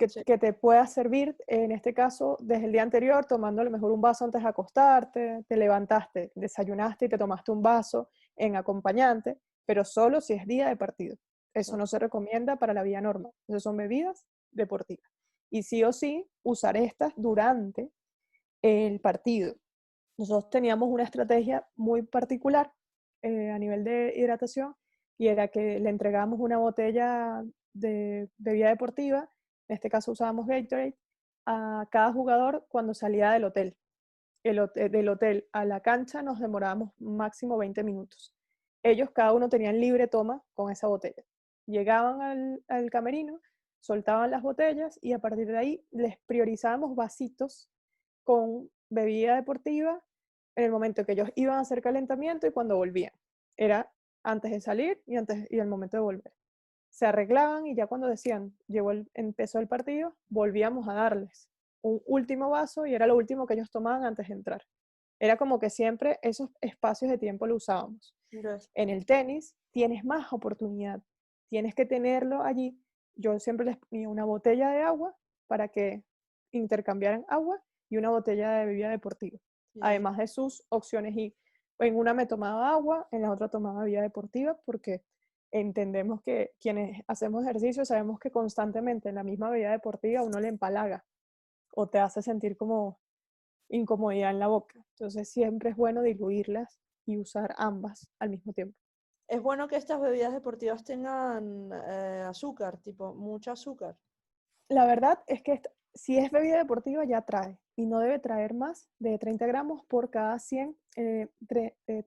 sí. que te pueda servir, en este caso, desde el día anterior, tomando a lo mejor un vaso antes de acostarte, te levantaste, desayunaste y te tomaste un vaso en acompañante, pero solo si es día de partido. Eso no se recomienda para la vida normal. Esas son bebidas deportivas. Y sí o sí, usar estas durante el partido. Nosotros teníamos una estrategia muy particular a nivel de hidratación y era que le entregábamos una botella de bebida deportiva, en este caso usábamos Gatorade, a cada jugador cuando salía del hotel. Del hotel a la cancha nos demorábamos máximo 20 minutos. Ellos cada uno tenían libre toma con esa botella. Llegaban al camerino, soltaban las botellas y a partir de ahí les priorizábamos vasitos con bebida deportiva en el momento que ellos iban a hacer calentamiento y cuando volvían. Era antes de salir y el momento de volver. Se arreglaban y ya cuando decían, empezó el partido, volvíamos a darles un último vaso y era lo último que ellos tomaban antes de entrar. Era como que siempre esos espacios de tiempo lo usábamos. Entonces, En el tenis tienes más oportunidad, tienes que tenerlo allí. Yo siempre les ponía una botella de agua para que intercambiaran agua y una botella de bebida deportiva, sí. además de sus opciones. Y en una me tomaba agua, en la otra tomaba bebida deportiva, porque entendemos que quienes hacemos ejercicio sabemos que constantemente en la misma bebida deportiva uno le empalaga o te hace sentir como incomodidad en la boca. Entonces siempre es bueno diluirlas y usar ambas al mismo tiempo. Es bueno que estas bebidas deportivas tengan azúcar, tipo mucho azúcar. La verdad es que si es bebida deportiva ya trae y no debe traer más de 30 gramos por cada 100,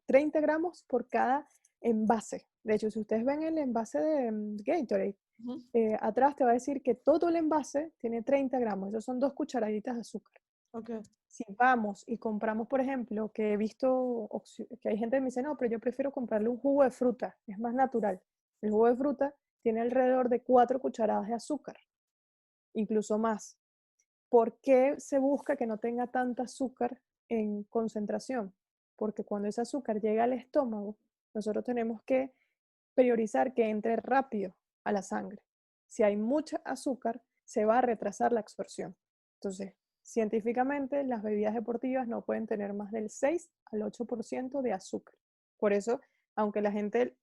30 gramos por cada envase. De hecho, si ustedes ven el envase de Gatorade, Ujú. atrás te va a decir que todo el envase tiene 30 gramos. Esos son 2 cucharaditas de azúcar. Ok. Si vamos y compramos, por ejemplo, que he visto que hay gente que me dice, no, pero yo prefiero comprarle un jugo de fruta, es más natural. El jugo de fruta tiene alrededor de 4 cucharadas de azúcar, incluso más. ¿Por qué se busca que no tenga tanta azúcar en concentración? Porque cuando ese azúcar llega al estómago, nosotros tenemos que priorizar que entre rápido a la sangre. Si hay mucha azúcar, se va a retrasar la absorción. Entonces, científicamente las bebidas deportivas no pueden tener más del 6 al 8% de azúcar. Por eso, aunque la gente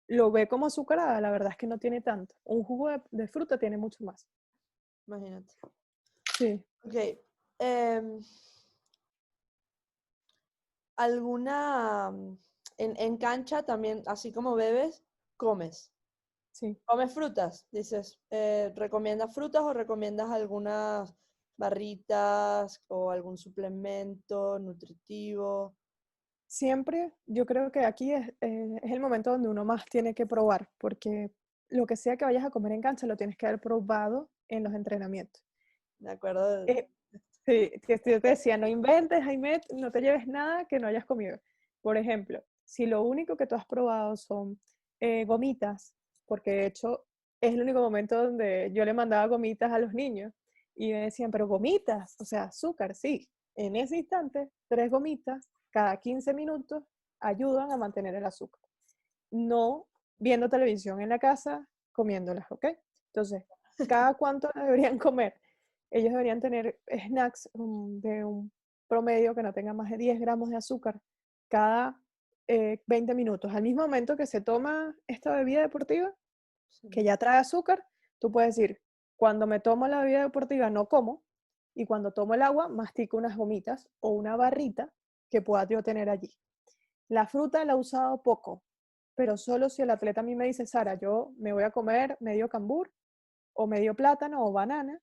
lo ve como azucarada, la verdad es que no tiene tanto. Un jugo de fruta tiene mucho más. Imagínate. Sí, Ok. em, ¿Alguna, en cancha también, así como bebes, comes? sí. ¿Comes frutas? Dices, ¿recomiendas frutas o recomiendas algunas barritas o algún suplemento nutritivo? Siempre yo creo que aquí es el momento donde uno más tiene que probar, porque lo que sea que vayas a comer en cancha lo tienes que haber probado en los entrenamientos. De acuerdo. Eh, sí, que yo te decía, no inventes, Jaime, no te lleves nada que no hayas comido. Por ejemplo, si lo único que tú has probado son gomitas, porque de hecho es el único momento donde yo le mandaba gomitas a los niños y me decían, pero gomitas, o sea, azúcar, sí. En ese instante, 3 gomitas cada 15 minutos ayudan a mantener el azúcar. No viendo televisión en la casa, comiéndolas, ¿ok? Entonces, ¿cada cuánto deberían comer? Ellos deberían tener snacks de un promedio que no tenga más de 10 gramos de azúcar cada 20 minutos. Al mismo momento que se toma esta bebida deportiva, que Sí. ya trae azúcar, tú puedes decir, cuando me tomo la bebida deportiva no como, y cuando tomo el agua mastico unas gomitas o una barrita que pueda yo tener allí. La fruta la he usado poco, pero solo si el atleta a mí me dice, Sara, yo me voy a comer medio cambur o medio plátano o banana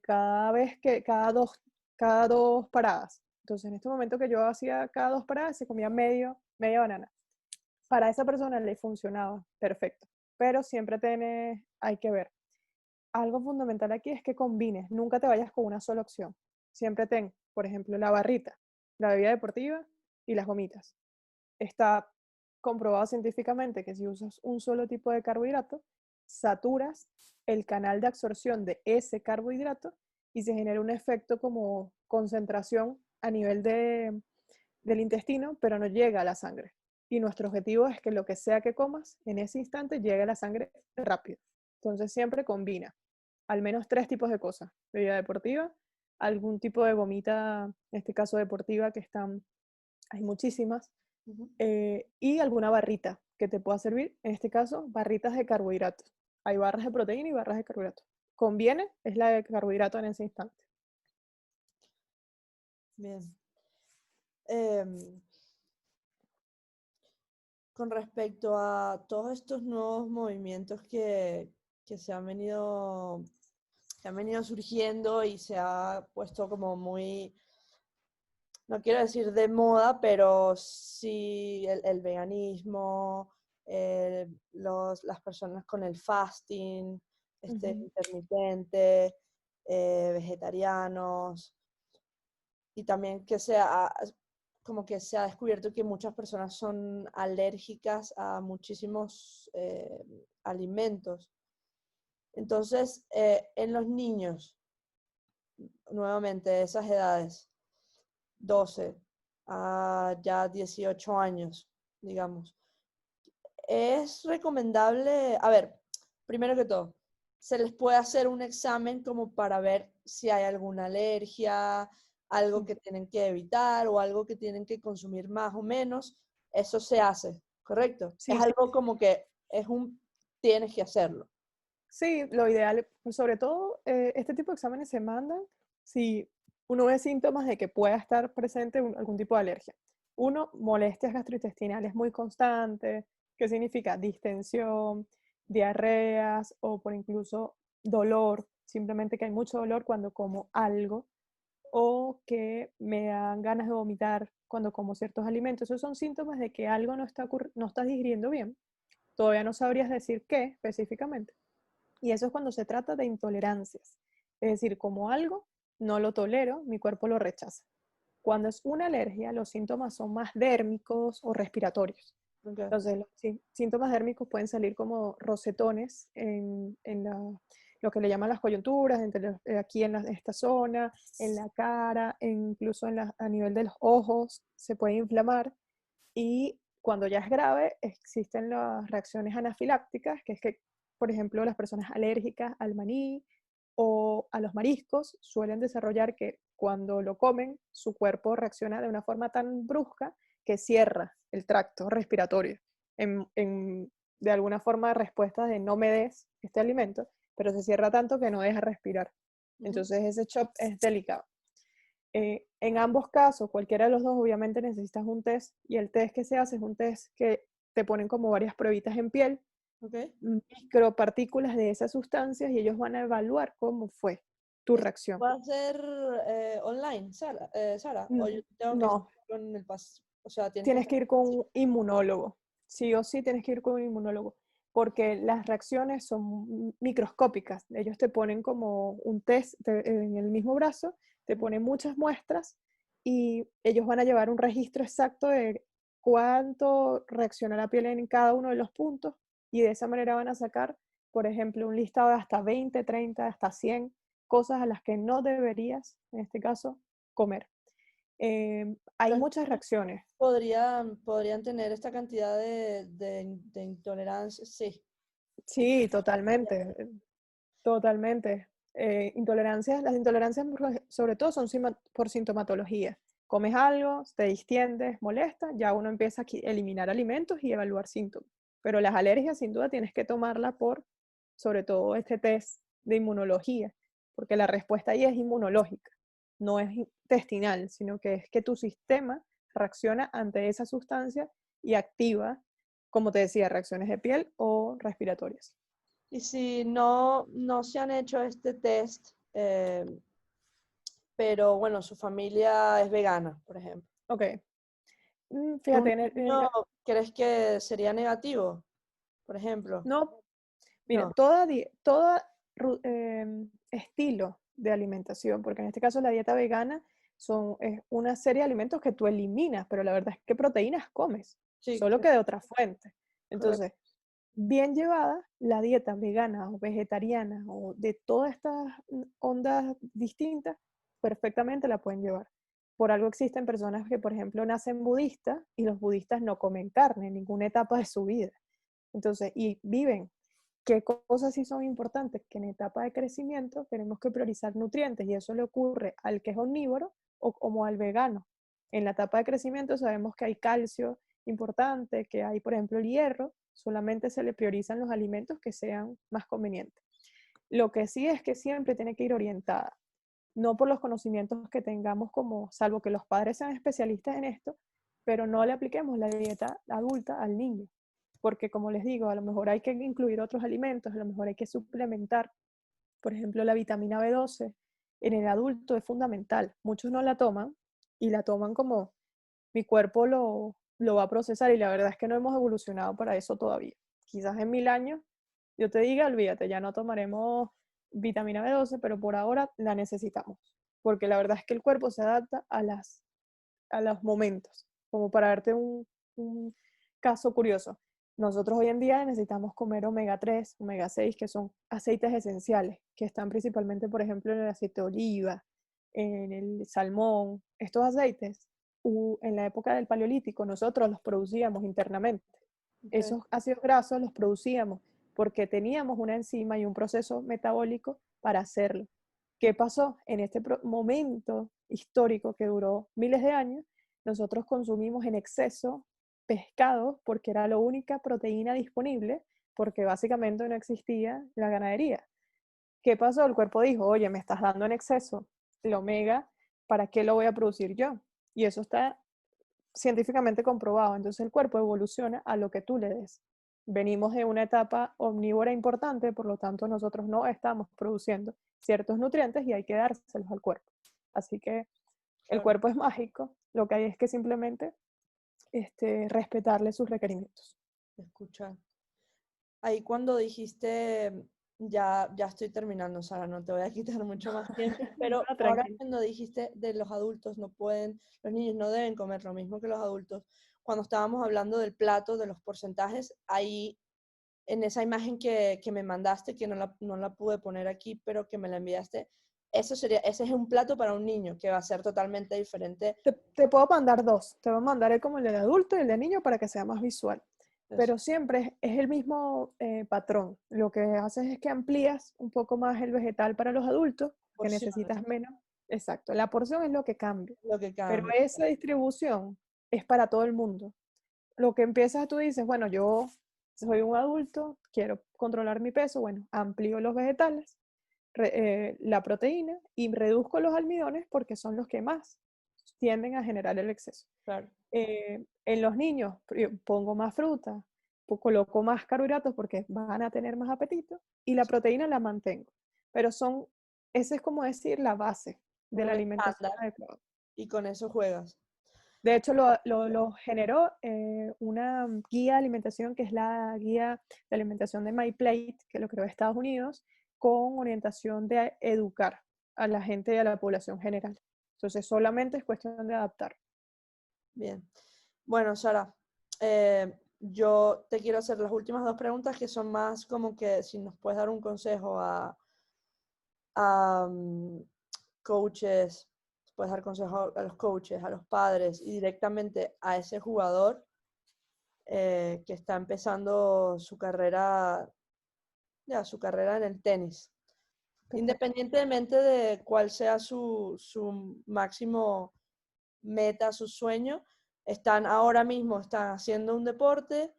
cada vez que, cada dos paradas. Entonces, en este momento que yo hacía cada 2 paradas, se comía media banana. Para esa persona le funcionaba perfecto, pero siempre hay que ver. Algo fundamental aquí es que combines, nunca te vayas con una sola opción. Siempre ten, por ejemplo, la barrita, la bebida deportiva y las gomitas. Está comprobado científicamente que si usas un solo tipo de carbohidrato, saturas el canal de absorción de ese carbohidrato y se genera un efecto como concentración a nivel del intestino, pero no llega a la sangre. Y nuestro objetivo es que lo que sea que comas en ese instante llegue a la sangre rápido. Entonces siempre combina al menos 3 tipos de cosas. Bebida deportiva, algún tipo de gomita, en este caso deportiva, que hay muchísimas, Ujú. y alguna barrita que te pueda servir, en este caso, barritas de carbohidratos. Hay barras de proteína y barras de carbohidratos. Conviene es la de carbohidrato en ese instante. Bien. Em, con respecto a todos estos nuevos movimientos que que han venido surgiendo y se ha puesto como muy, no quiero decir de moda, pero sí el veganismo, las personas con el fasting, Ujú. intermitente, vegetarianos, y también como que se ha descubierto que muchas personas son alérgicas a muchísimos alimentos. Entonces, en los niños, nuevamente, de esas edades, 12 a ya 18 años, digamos. Es recomendable, a ver, primero que todo, se les puede hacer un examen como para ver si hay alguna alergia, algo Sí, que tienen que evitar o algo que tienen que consumir más o menos. Eso se hace, ¿correcto? Es sí, sí. algo como que tienes que hacerlo. Sí, lo ideal, pues, sobre todo, este tipo de exámenes se mandan si uno ve síntomas de que pueda estar presente algún tipo de alergia. Uno, molestias gastrointestinales muy constantes, que significa distensión, diarreas o por incluso dolor, simplemente que hay mucho dolor cuando como algo, o que me dan ganas de vomitar cuando como ciertos alimentos. Esos son síntomas de que algo no está digiriendo bien. Todavía no sabrías decir qué específicamente. Y eso es cuando se trata de intolerancias. Es decir, como algo no lo tolero, mi cuerpo lo rechaza. Cuando es una alergia, los síntomas son más dérmicos o respiratorios. Okay. Entonces, los síntomas dérmicos pueden salir como rosetones lo que le llaman las coyunturas, aquí en esta zona, en la cara, incluso a nivel de los ojos, se puede inflamar. Y cuando ya es grave, existen las reacciones anafilácticas, que es que, por ejemplo, las personas alérgicas al maní o a los mariscos, suelen desarrollar que cuando lo comen, su cuerpo reacciona de una forma tan brusca que cierra el tracto respiratorio de alguna forma respuesta de no me des este alimento, pero se cierra tanto que no deja respirar. Entonces ese shock es delicado. En ambos casos, cualquiera de los dos, obviamente necesitas un test, y el test que se hace es un test que te ponen como varias pruebitas en piel, micropartículas de esas sustancias, y ellos van a evaluar cómo fue tu reacción. ¿Va a ser online, Sara? ¿O yo tengo que No, estar con el pas? O sea, tienes que ir con un inmunólogo. Sí o sí tienes que ir con un inmunólogo, porque las reacciones son microscópicas. Ellos te ponen como un test en el mismo brazo, te ponen muchas muestras y ellos van a llevar un registro exacto de cuánto reacciona la piel en cada uno de los puntos, y de esa manera van a sacar, por ejemplo, un listado de hasta 20, 30, hasta 100 cosas a las que no deberías, en este caso, comer. Hay Los muchas niños reacciones. podrían tener esta cantidad de intolerancia, sí. Sí, totalmente, totalmente. Las intolerancias sobre todo son por sintomatología. Comes algo, te distiendes, molesta, ya uno empieza a eliminar alimentos y evaluar síntomas. Pero las alergias, sin duda, tienes que tomarla sobre todo este test de inmunología, porque la respuesta ahí es inmunológica, no es intestinal, sino que es que tu sistema reacciona ante esa sustancia y activa, como te decía, reacciones de piel o respiratorias. Y si no se han hecho este test, pero bueno, su familia es vegana, por ejemplo. Ok. ¿Un Fíjate, niño crees que sería negativo, por ejemplo? no, mira, No. todo estilo de alimentación, porque en este caso la dieta vegana es una serie de alimentos que tú eliminas, pero la verdad es que proteínas comes, Sí, solo que de otra fuente. correcto. Entonces, bien llevada, la dieta vegana o vegetariana o de todas estas ondas distintas, perfectamente la pueden llevar. Por algo existen personas que, por ejemplo, nacen budistas y los budistas no comen carne en ninguna etapa de su vida. Entonces, y viven. ¿Qué cosas sí son importantes? Que en etapa de crecimiento tenemos que priorizar nutrientes, y eso le ocurre al que es omnívoro o como al vegano. En la etapa de crecimiento sabemos que hay calcio importante, que hay, por ejemplo, el hierro, solamente se le priorizan los alimentos que sean más convenientes. Lo que sí es que siempre tiene que ir orientada, no por los conocimientos que tengamos, como, salvo que los padres sean especialistas en esto, pero no le apliquemos la dieta adulta al niño, porque como les digo, a lo mejor hay que incluir otros alimentos, a lo mejor hay que suplementar. Por ejemplo, la vitamina B12 en el adulto es fundamental. Muchos no la toman y la toman como mi cuerpo lo va a procesar, y la verdad es que no hemos evolucionado para eso todavía. Quizás en 1000 años yo te diga, olvídate, ya no tomaremos vitamina B12, pero por ahora la necesitamos, porque la verdad es que el cuerpo se adapta a los momentos. Como para darte un caso curioso, nosotros hoy en día necesitamos comer omega 3, omega 6, que son aceites esenciales, que están principalmente, por ejemplo, en el aceite de oliva, en el salmón. Estos aceites, en la época del Paleolítico, nosotros los producíamos internamente. Okay. Esos ácidos grasos los producíamos porque teníamos una enzima y un proceso metabólico para hacerlo. ¿Qué pasó? En este momento histórico que duró miles de años, nosotros consumimos en exceso pescado porque era la única proteína disponible, porque básicamente no existía la ganadería. ¿Qué pasó? El cuerpo dijo, oye, me estás dando en exceso el omega, ¿para qué lo voy a producir yo? Y eso está científicamente comprobado. Entonces el cuerpo evoluciona a lo que tú le des. Venimos de una etapa omnívora importante, por lo tanto nosotros no estamos produciendo ciertos nutrientes y hay que dárselos al cuerpo. Así que el Claro, cuerpo es mágico, lo que hay es que simplemente respetarle sus requerimientos. escucha. Ahí cuando dijiste, ya estoy terminando, Sara, no te voy a quitar mucho más tiempo, pero No, ahora tranquilo. cuando dijiste de los adultos no pueden, los niños no deben comer lo mismo que los adultos, cuando estábamos hablando del plato, de los porcentajes, ahí en esa imagen que me mandaste, que no la pude poner aquí, pero que me la enviaste, ese es un plato para un niño, que va a ser totalmente diferente. Te puedo mandar dos. Te voy a mandar el como el del adulto y el del niño para que sea más visual. Eso, pero siempre es el mismo patrón. Lo que haces es que amplías un poco más el vegetal para los adultos, que porciones, necesitas menos. Exacto, la porción es lo que cambia, lo que pero cambia. esa distribución es para todo el mundo. Lo que empiezas tú dices, bueno, yo soy un adulto, quiero controlar mi peso, bueno, amplío los vegetales, la proteína y reduzco los almidones porque son los que más tienden a generar el exceso. Claro. En los niños pongo más fruta, coloco más carbohidratos porque van a tener más apetito y la proteína la mantengo. Pero esa es como decir la base de Un la alimentación estándar adecuada. y con eso juegas. De hecho, lo generó una guía de alimentación que es la guía de alimentación de MyPlate, que lo creó Estados Unidos, con orientación de educar a la gente y a la población general. Entonces, solamente es cuestión de adaptar. Bien. Bueno, Sara, yo te quiero hacer las últimas dos preguntas que son más como que si nos puedes dar un consejo a coaches, puedes dar consejo a los coaches, a los padres y directamente a ese jugador que está empezando su carrera, ya, su carrera en el tenis. Perfecto. Independientemente de cuál sea su máximo meta, su sueño, están haciendo un deporte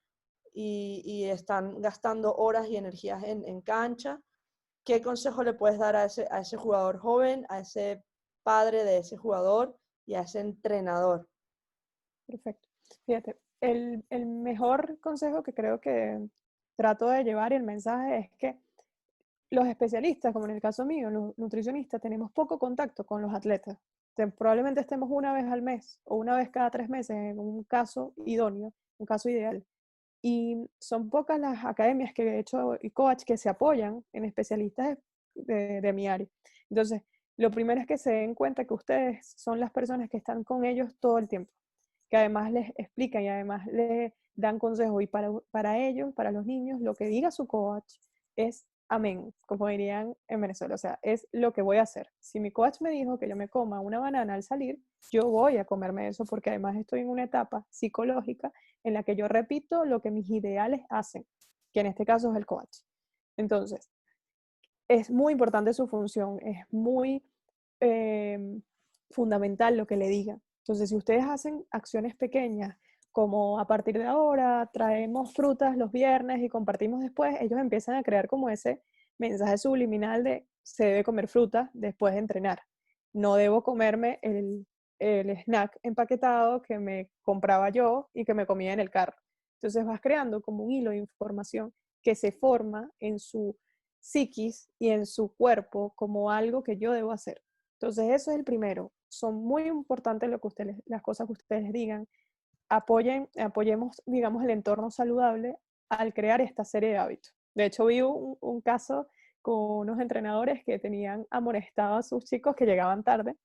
y están gastando horas y energías en cancha. ¿Qué consejo le puedes dar a ese jugador joven, a ese padre de ese jugador y a ese entrenador? Perfecto. Fíjate, el mejor consejo que creo que trato de llevar y el mensaje es que los especialistas, como en el caso mío, los nutricionistas, tenemos poco contacto con los atletas. Probablemente estemos una vez al mes o una vez cada 3 meses en un caso idóneo, un caso ideal. Y son pocas las academias que he hecho y coach que se apoyan en especialistas de mi área. Entonces, lo primero es que se den cuenta que ustedes son las personas que están con ellos todo el tiempo, que además les explican y además les dan consejos. Y para ellos, para los niños, lo que diga su coach es amén, como dirían en Venezuela. O sea, es lo que voy a hacer. Si mi coach me dijo que yo me coma una banana al salir, yo voy a comerme eso porque además estoy en una etapa psicológica en la que yo repito lo que mis ideales hacen, que en este caso es el coach. Entonces, es muy importante su función, es muy eh, fundamental lo que le digan. Entonces, si ustedes hacen acciones pequeñas, como a partir de ahora traemos frutas los viernes y compartimos después, ellos empiezan a crear como ese mensaje subliminal de se debe comer fruta después de entrenar. No debo comerme el snack empaquetado que me compraba yo y que me comía en el carro. Entonces vas creando como un hilo de información que se forma en su psiquis y en su cuerpo como algo que yo debo hacer. Entonces, eso es el primero. Son muy importantes las cosas que ustedes digan. Apoyemos, digamos, el entorno saludable al crear esta serie de hábitos. De hecho, vi un caso con unos entrenadores que tenían amonestado a sus chicos que llegaban tarde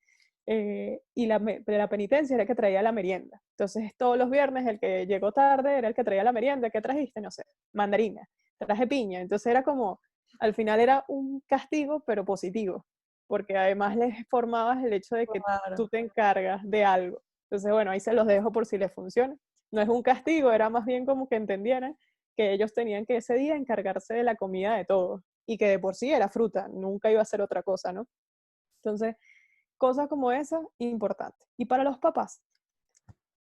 y la penitencia era que traía la merienda. Entonces, todos los viernes el que llegó tarde era el que traía la merienda. ¿Qué trajiste? No sé, mandarina, traje piña. Entonces era como, al final era un castigo, pero positivo, porque además les formabas el hecho de que Claro. tú te encargas de algo. Entonces, bueno, ahí se los dejo por si les funciona. No es un castigo, era más bien como que entendieran que ellos tenían que ese día encargarse de la comida de todos y que de por sí era fruta, nunca iba a ser otra cosa, ¿no? Entonces, cosas como esa, importante. Y para los papás,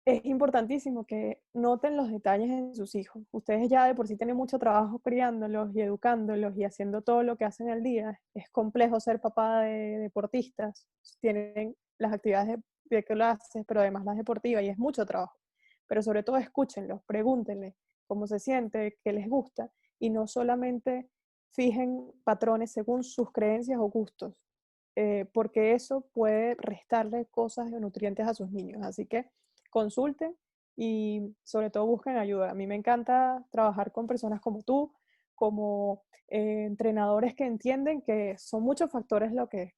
es importantísimo que noten los detalles en sus hijos. Ustedes ya de por sí tienen mucho trabajo criándolos y educándolos y haciendo todo lo que hacen al día. Es complejo ser papá de deportistas. Tienen las actividades de clases, pero además las deportivas y es mucho trabajo. Pero sobre todo escúchenlos, pregúntenle cómo se siente, qué les gusta y no solamente fijen patrones según sus creencias o gustos, porque eso puede restarle cosas o nutrientes a sus niños. Así que consulten y sobre todo busquen ayuda. A mí me encanta trabajar con personas como tú, como entrenadores que entienden que son muchos factores lo que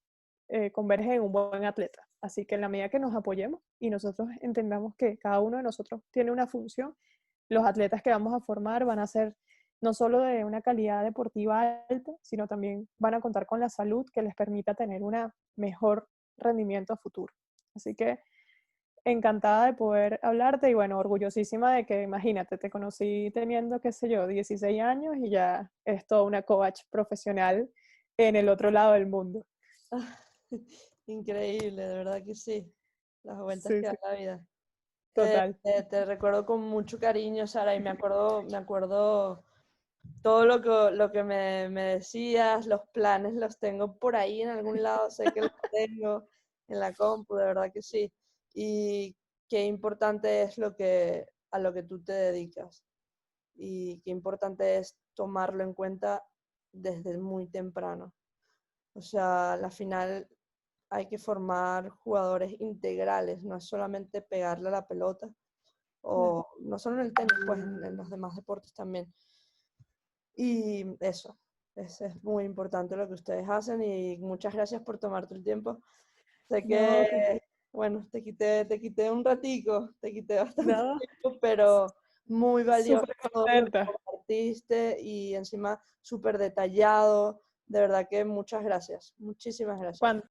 convergen en un buen atleta. Así que en la medida que nos apoyemos y nosotros entendamos que cada uno de nosotros tiene una función, los atletas que vamos a formar van a ser no solo de una calidad deportiva alta, sino también van a contar con la salud que les permita tener un mejor rendimiento a futuro. Así que encantada de poder hablarte y bueno, orgullosísima de que, imagínate, te conocí teniendo, qué sé yo, 16 años y ya es toda una coach profesional en el otro lado del mundo. Increíble, de verdad que sí. Las vueltas Sí, que da sí, la vida. total. Te recuerdo con mucho cariño, Sara, y me acuerdo todo lo que me decías, los planes los tengo por ahí en algún lado, sé que los tengo en la compu, de verdad que sí. Y qué importante es a lo que tú te dedicas. Y qué importante es tomarlo en cuenta desde muy temprano. O sea, al final hay que formar jugadores integrales, no es solamente pegarle a la pelota, Claro. o no solo en el tenis, pues en los demás deportes también. Y eso es muy importante lo que ustedes hacen y muchas gracias por tomarte el tiempo. Sé No, que, bueno, te quité un ratico, te quité bastante nada, tiempo, pero muy valioso súper todo lo que contenta. compartiste y encima súper detallado. De verdad que muchas gracias, muchísimas gracias. Cuando